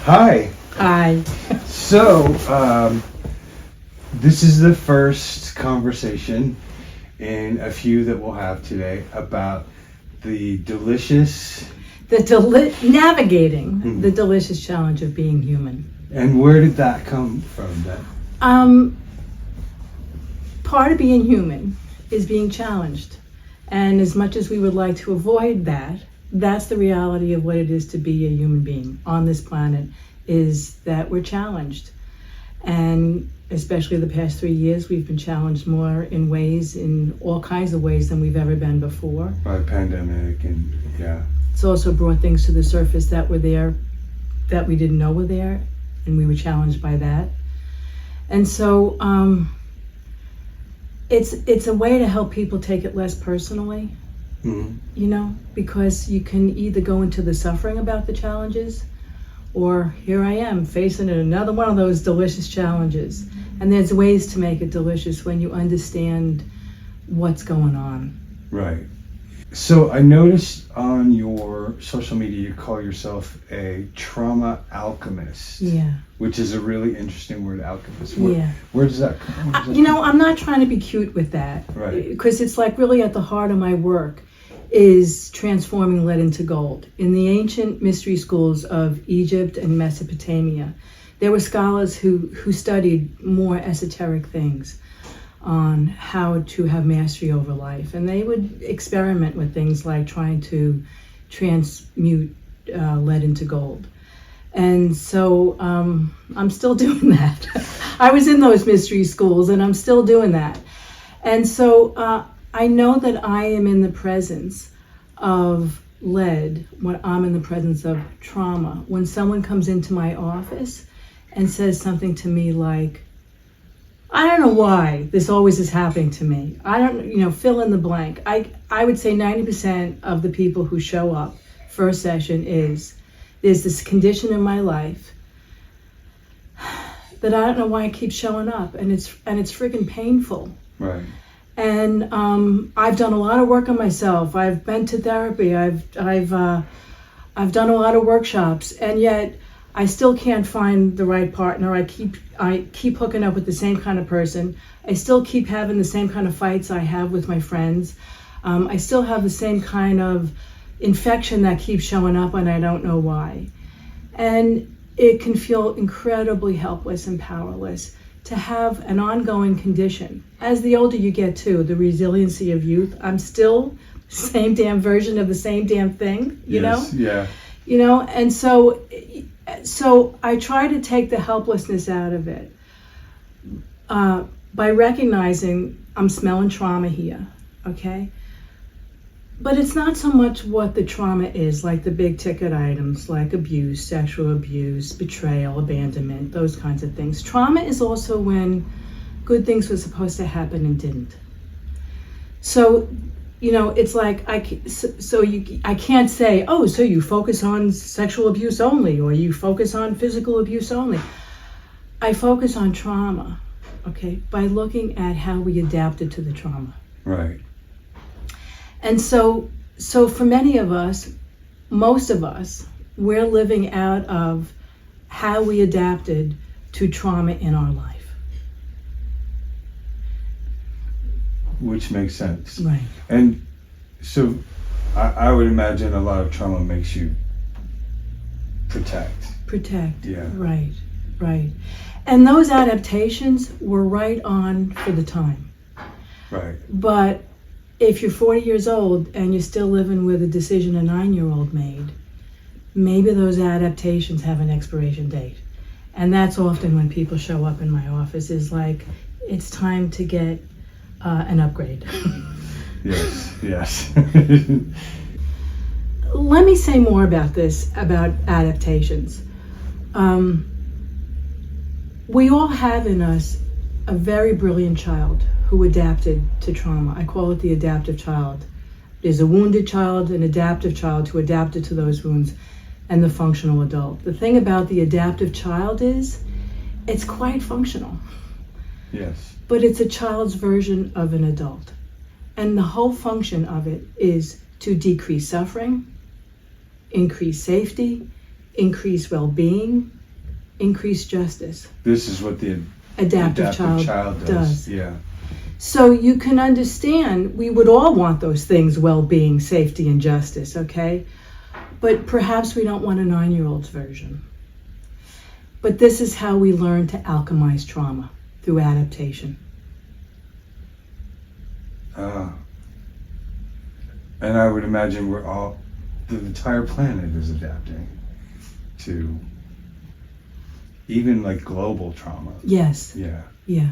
Hi. Hi. So, this is the first conversation in a few that we'll have today about the delicious. Navigating the delicious challenge of being human. And where did that come from then? Part of being human is being challenged. And as much as we would like to avoid that, that's the reality of what it is to be a human being on this planet, is that we're challenged. And especially the past 3 years, we've been challenged more in all kinds of ways than we've ever been before. By pandemic and yeah. It's also brought things to the surface that were there that we didn't know were there, and we were challenged by that. And so it's a way to help people take it less personally. You know, because you can either go into the suffering about the challenges, or here I am facing another one of those delicious challenges. And there's ways to make it delicious when you understand what's going on. Right. So I noticed on your social media you call yourself a trauma alchemist. Yeah. Which is a really interesting word, alchemist. Yeah. Where does that come from? You know, I'm not trying to be cute with that. Right. Because it's like really at the heart of my work is transforming lead into gold. In the ancient mystery schools of Egypt and Mesopotamia, there were scholars who studied more esoteric things on how to have mastery over life. And they would experiment with things like trying to transmute lead into gold. And so I'm still doing that. I was in those mystery schools and I'm still doing that. And so I know that I am in the presence of lead when I'm in the presence of trauma. When someone comes into my office and says something to me like, I don't know why this always is happening to me. I don't, fill in the blank. I would say 90% of the people who show up for a session there's this condition in my life that I don't know why it keeps showing up, and it's freaking painful. Right. And I've done a lot of work on myself. I've been to therapy. I've done a lot of workshops, and yet I still can't find the right partner. I keep hooking up with the same kind of person. I still keep having the same kind of fights I have with my friends. I still have the same kind of infection that keeps showing up, and I don't know why. And it can feel incredibly helpless and powerless to have an ongoing condition. As the older you get too, the resiliency of youth, I'm still the same damn version of the same damn thing, you know? Yeah. And so I try to take the helplessness out of it by recognizing I'm smelling trauma here, okay? But it's not so much what the trauma is, like the big ticket items, like abuse, sexual abuse, betrayal, abandonment, those kinds of things. Trauma is also when good things were supposed to happen and didn't. So, it's like I can't say, oh, so you focus on sexual abuse only, or you focus on physical abuse only. I focus on trauma, okay, by looking at how we adapted to the trauma. Right. And so for many of us, most of us, we're living out of how we adapted to trauma in our life. Which makes sense. Right. And so I would imagine a lot of trauma makes you protect. Yeah. Right. And those adaptations were right on for the time. Right. But if you're 40 years old and you're still living with a decision a 9-year-old made, maybe those adaptations have an expiration date. And that's often when people show up in my office, is like, it's time to get an upgrade. Yes. Let me say more about this, about adaptations. We all have in us a very brilliant child who adapted to trauma. I call it the adaptive child. There's a wounded child, an adaptive child who adapted to those wounds, and the functional adult. The thing about the adaptive child is it's quite functional. Yes. But it's a child's version of an adult. And the whole function of it is to decrease suffering, increase safety, increase well-being, increase justice. This is what the Adaptive child child does. Yeah. So you can understand we would all want those things, well-being, safety, and justice, okay? But perhaps we don't want a 9-year-old's version. But this is how we learn to alchemize trauma, through adaptation. And I would imagine the entire planet is adapting to even like global trauma. Yes. Yeah. Yeah.